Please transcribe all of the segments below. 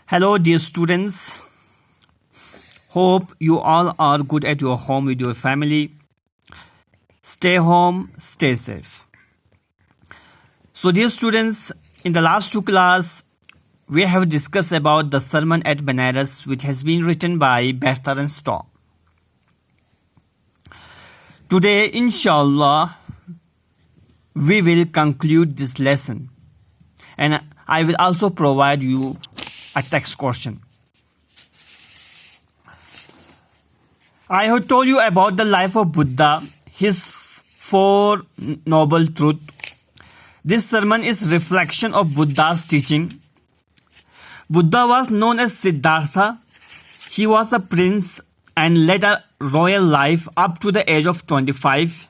Hello, dear students. Hope you all are good at your home with your family. Stay home, stay safe. So, dear students, in the last two class, we have discussed about the sermon at Banaras, which has been written by Baxter and Storm. Today, inshallah, we will conclude this lesson, and I will also provide you a text question. I have told you about the life of Buddha, his four noble truths. This sermon is reflection of Buddha's teaching. Buddha was known as Siddhartha. He was a prince and led a royal life up to the age of 25.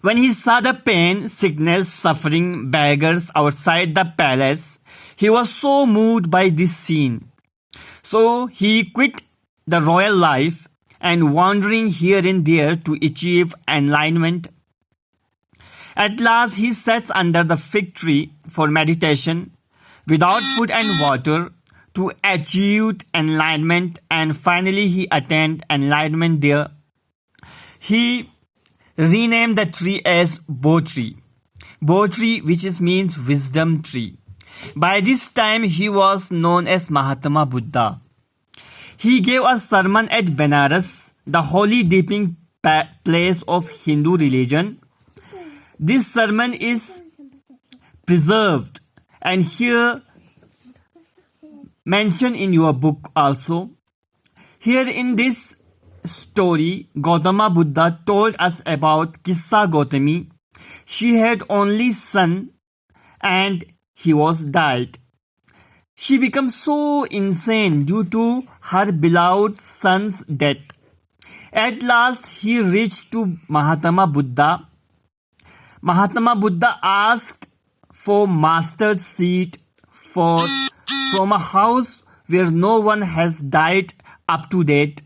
When he saw the pain, sickness, suffering, beggars outside the palace, he was so moved by this scene. So he quit the royal life and wandering here and there to achieve enlightenment. At last he sits under the fig tree for meditation without food and water to achieve enlightenment, and finally he attained enlightenment there. He renamed the tree as Bo-tree. Bo-tree, which means wisdom tree. By this time he was known as Mahatma Buddha. He gave a sermon at Benares, the holy dipping place of Hindu religion. This sermon is preserved and here mentioned in your book also. Here in this story, Gautama Buddha told us about Kissa Gautami. She had only son and he was died. She became so insane due to her beloved son's death. At last he reached to Mahatma Buddha. Mahatma Buddha asked for mustard seed from a house where no one has died up to date.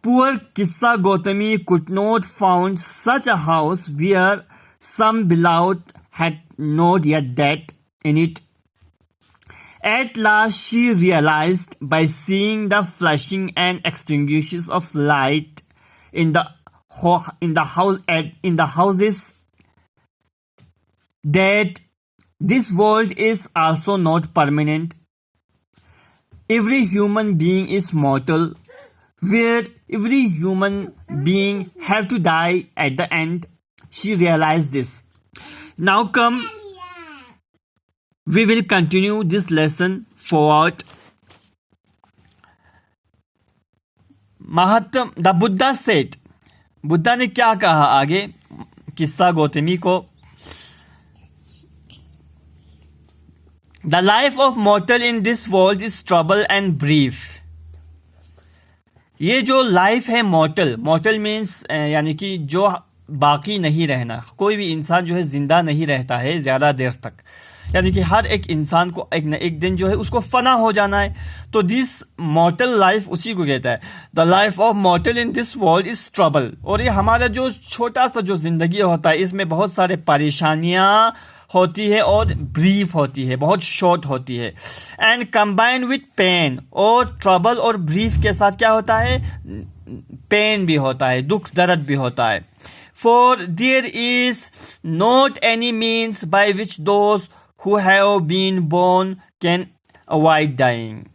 Poor Kissa Gautami could not find such a house where some beloved had not yet died in it. At last she realized by seeing the flashing and extinguishes of light in the houses that this world is also not permanent. Every human being is mortal, where every human being have to die at the end. She realized this. Now come, we will continue this lesson forward. The Buddha said, Buddha ने क्या कहा आगे किस्सा गौतमी को? The life of mortal in this world is trouble and brief. ये जो life है mortal means यानी कि जो बाकी नहीं रहना. कोई भी इंसान जो है जिंदा नहीं रहता है ज्यादा देर तक, यानी कि हर एक इंसान को एक न एक दिन जो है उसको फना हो जाना है. तो दिस मॉर्टल लाइफ उसी को कहता है. The life of मॉर्टल in this world is trouble. और ये हमारा जो छोटा सा जो जिंदगी होता है इसमें बहुत सारे परेशानियां होती है और ब्रीफ होती है, बहुत शॉर्ट होती है. And combined with pain. और ट्रबल और ब्रीफ के साथ क्या होता है? पेन भी होता है, दुख दर्द भी होता है. For there is not any means by which those who have been born can avoid dying.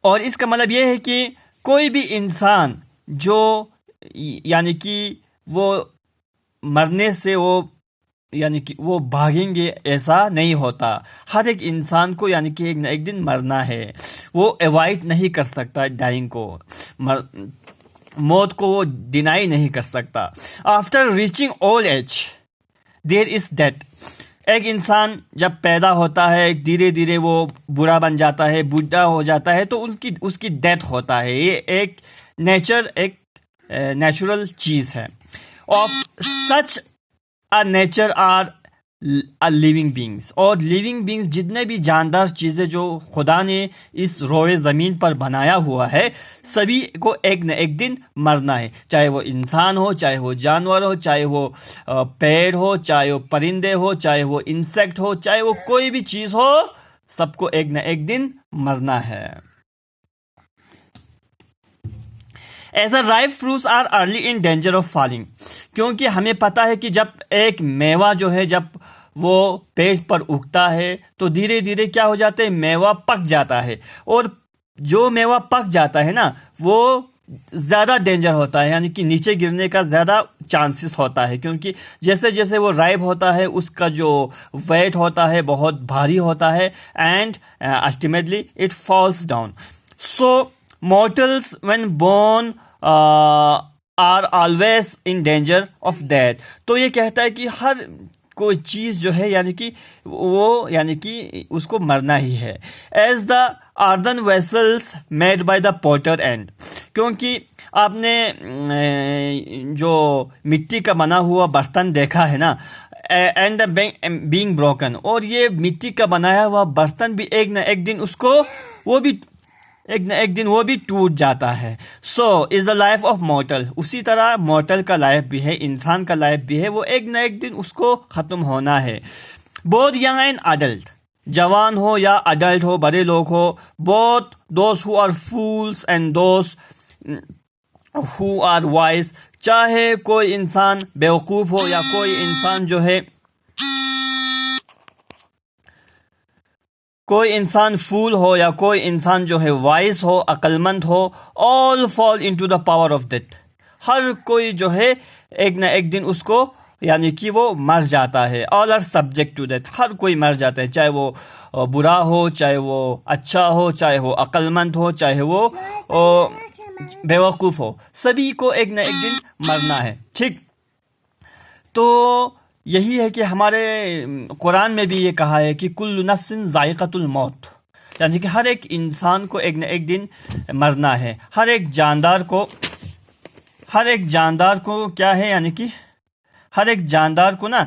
और इसका मतलब यह है कि कोई भी इंसान जो यानी कि वो मरने से वो यानी कि वो भागेंगे ऐसा नहीं होता. हर एक इंसान को यानी कि एक न एक दिन मरना है. वो अवॉइड नहीं कर सकता डाइंग को, मौत को वो डिनाई नहीं कर सकता. After reaching old age there is death. एक इंसान जब पैदा होता है धीरे धीरे वो बुरा बन जाता है, बूढ़ा हो जाता है, तो उसकी डेथ होता है. ये एक नेचुरल चीज है. Of such a nature are living beings, और लिविंग बींग्स जितने भी जानदार चीज़ें जो खुदा ने इस रोए ज़मीन पर बनाया हुआ है, सभी को एक न एक दिन मरना है। चाहे वो इंसान हो, चाहे वो जानवर हो, चाहे वो पेड़ हो, चाहे वो परिंदे हो, चाहे वो इंसेक्ट हो, चाहे वो कोई भी चीज़ हो, सबको एक न एक दिन मरना है। As a ripe fruits are early in danger of falling, क्योंकि हमें पता है कि जब एक मेवा जो है जब वो पेड़ पर उगता है तो धीरे धीरे क्या हो जाता है, मेवा पक जाता है, और जो मेवा पक जाता है ना वो ज़्यादा डेंजर होता है, यानी कि नीचे गिरने का ज़्यादा चांसेस होता है, क्योंकि जैसे जैसे वो राइप होता है उसका जो वेट होता है बहुत भारी होता है, and ultimately it falls down. So mortals when born are always in danger of death। तो ये कहता है कि हर कोई चीज़ जो है यानी कि उसको मरना ही है। As the earthen vessels made by the potter end, क्योंकि आपने जो मिट्टी का बना हुआ बर्तन देखा है ना, एंड बीइंग ब्रोकन, और ये मिट्टी का बनाया हुआ बर्तन भी एक न एक दिन वो भी टूट जाता है। So is the life of मॉर्टल, उसी तरह मॉर्टल का लाइफ भी है, इंसान का लाइफ भी है, वो एक न एक दिन उसको ख़त्म होना है। बोथ यंग एंड अडल्ट, जवान हो या अडल्ट हो, बड़े लोग हो, both those who are fools and those who are wise, चाहे कोई इंसान बेवकूफ़ हो या कोई इंसान जो है कोई इंसान फूल हो या कोई इंसान जो है वाइस हो, अक्लमंद हो, all fall into the power of death, हर कोई जो है एक न एक दिन उसको यानी कि वो मर जाता है। All are subject to death, हर कोई मर जाता है, चाहे वो बुरा हो, चाहे वो अच्छा हो, चाहे वो अक्लमंद हो, चाहे वो बेवकूफ़ हो, सभी को एक न एक दिन मरना है। ठीक, तो यही है कि हमारे कुरान में भी ये कहा है कि कुल्लु नफ्सिन ज़ाइक़तुल मौत, यानी कि हर एक इंसान को एक न एक दिन मरना है। हर एक जानदार को क्या है, यानी कि हर एक जानदार को ना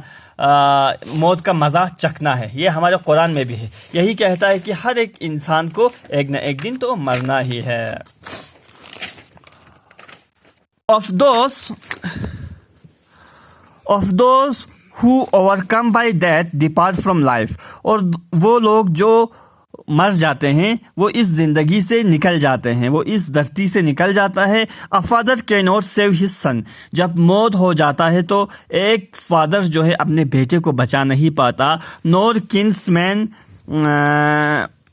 मौत का मज़ा चखना है। ये हमारे कुरान में भी है, यही कहता है कि हर एक इंसान को एक न एक दिन तो मरना ही है। Of those who overcome by death depart from life, और वो लोग जो मर जाते हैं वो इस ज़िंदगी से निकल जाते हैं, वो इस धरती से निकल जाता है। A father can not save his son, जब मौत हो जाता है तो एक फादर जो है अपने बेटे को बचा नहीं पाता। नॉर किन्समैन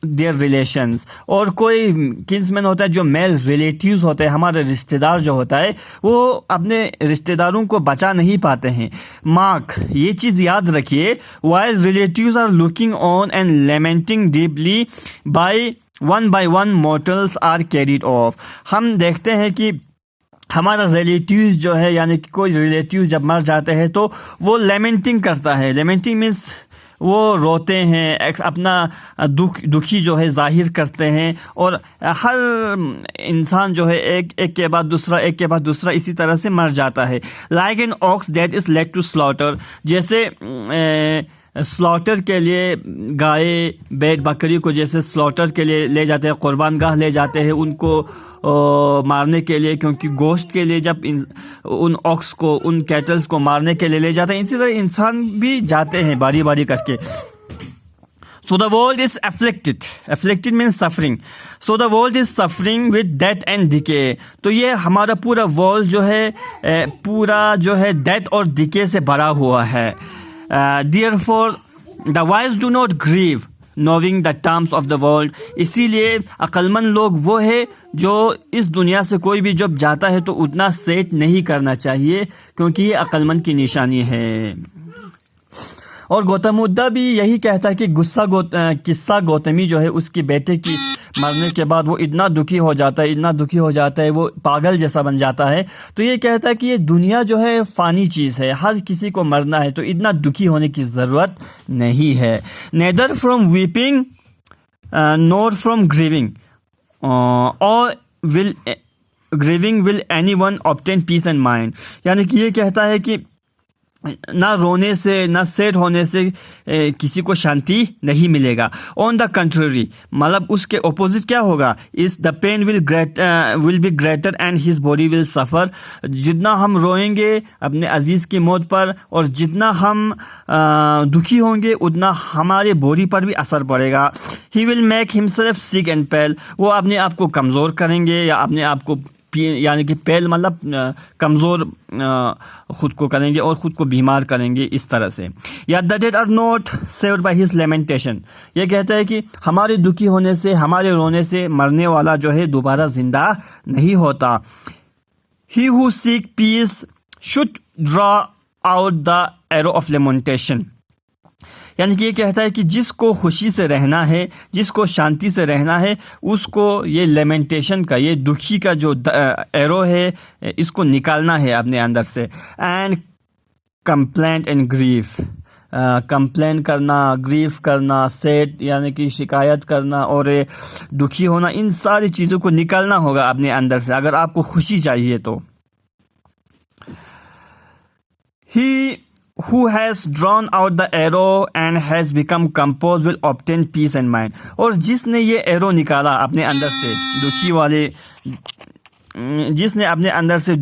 देयर रिलेशंस, और कोई किन्समैन होता है जो मेल रिलेटिव्स होते हैं, हमारे रिश्तेदार जो होता है वो अपने रिश्तेदारों को बचा नहीं पाते हैं। मार्क, ये चीज़ याद रखिए, while relatives are looking on and lamenting deeply by one mortals are carried off. हम देखते हैं कि हमारा रिलेटिव्स जो है यानी कि कोई रिलेटिव जब मर जाते हैं तो वो लेमेंटिंग करता है। लेमेंटिंग मीन्स वो रोते हैं, अपना दुखी जो है जाहिर करते हैं, और हर इंसान जो है एक के बाद दूसरा इसी तरह से मर जाता है। Like an ox that is led to slaughter, जैसे स्लॉटर के लिए गाय भेड़ बकरी को जैसे स्लॉटर के लिए ले जाते हैं, कुर्बान गाह ले जाते हैं उनको मारने के लिए, क्योंकि गोश्त के लिए जब उन ऑक्स को, उन कैटल्स को मारने के लिए ले जाते हैं, इसी तरह इंसान भी जाते हैं बारी बारी करके। So the world is afflicted. Afflicted means suffering. So the world is suffering with death and decay. तो ये हमारा पूरा वर्ल्ड जो है डेथ और डिके से भरा हुआ है। Therefore the wise do not grieve knowing the terms of the world. इसीलिए अक्लमंद लोग वो है जो इस दुनिया से कोई भी जब जाता है तो उतना सेट नहीं करना चाहिए, क्योंकि ये अक्लमंद की निशानी है। और गौतम बुद्ध भी यही कहता है कि किस्सा गौतमी जो है उसके बेटे की मरने के बाद वो इतना दुखी हो जाता है, वो पागल जैसा बन जाता है। तो ये कहता है कि ये दुनिया जो है फ़ानी चीज़ है, हर किसी को मरना है, तो इतना दुखी होने की ज़रूरत नहीं है। Neither from weeping nor from grieving or grieving will anyone obtain peace and mind, यानी कि ये कहता है कि ना रोने से ना सैड होने से किसी को शांति नहीं मिलेगा। ऑन द कंट्ररी, मतलब उसके ऑपोजिट क्या होगा, is the pain will be greater and his body will suffer. जितना हम रोएंगे अपने अजीज़ की मौत पर और जितना हम दुखी होंगे उतना हमारे बॉडी पर भी असर पड़ेगा। He will make himself sick and pale, वो अपने आप को कमज़ोर करेंगे या अपने आप को यानी कि पेल मतलब कमज़ोर खुद को करेंगे और ख़ुद को बीमार करेंगे इस तरह से। या the dead are not saved by his lamentation, ये कहता है कि हमारे दुखी होने से हमारे रोने से मरने वाला जो है दोबारा जिंदा नहीं होता। He who seek peace should draw out the arrow of lamentation, यानी कि ये कहता है कि जिसको खुशी से रहना है, जिसको शांति से रहना है, उसको ये लेमेंटेशन का, ये दुखी का जो एरो है, इसको निकालना है अपने अंदर से। And complaint and grief, complain करना, ग्रीफ करना, सैड यानी कि शिकायत करना और दुखी होना, इन सारी चीज़ों को निकालना होगा अपने अंदर से अगर आपको खुशी चाहिए तो। ही who has drawn out the arrow and has become composed will obtain peace and mind, और जिसने ये एरो निकाला अपने अंदर से दुखी वाले, जिसने अपने अंदर से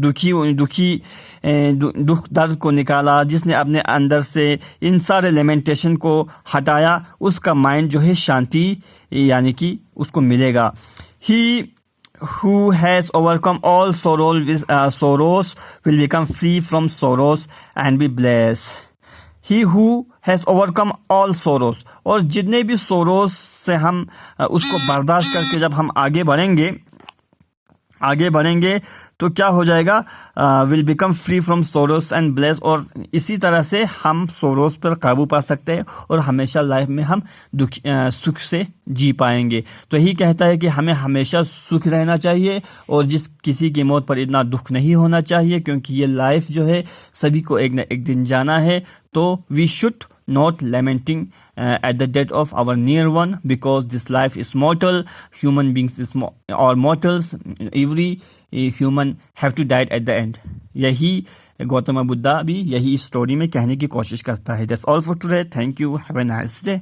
दुख दर्द को निकाला, जिसने अपने अंदर से इन सारे लेमेंटेशन को हटाया, उसका माइंड जो है शांति यानी कि उसको मिलेगा। ही who has overcome all sorrows will become free from sorrows and be blessed. He who has overcome all sorrows, और जितने भी sorrows से हम उसको बर्दाश्त करके जब हम आगे बढ़ेंगे तो क्या हो जाएगा, will become free from Soros and bless, और इसी तरह से हम सोरोस पर काबू पा सकते हैं और हमेशा लाइफ में हम सुख से जी पाएंगे। तो यही कहता है कि हमें हमेशा सुख रहना चाहिए और किसी की मौत पर इतना दुख नहीं होना चाहिए, क्योंकि ये लाइफ जो है सभी को एक न एक दिन जाना है। तो we should not lamenting at the death of our near one, because this life is mortal. Human beings are mortals. Every human have to die at the end. यही गौतम बुद्धा भी यही इस स्टोरी में कहने की कोशिश करता है। That's all for today. Thank you. Have a nice day.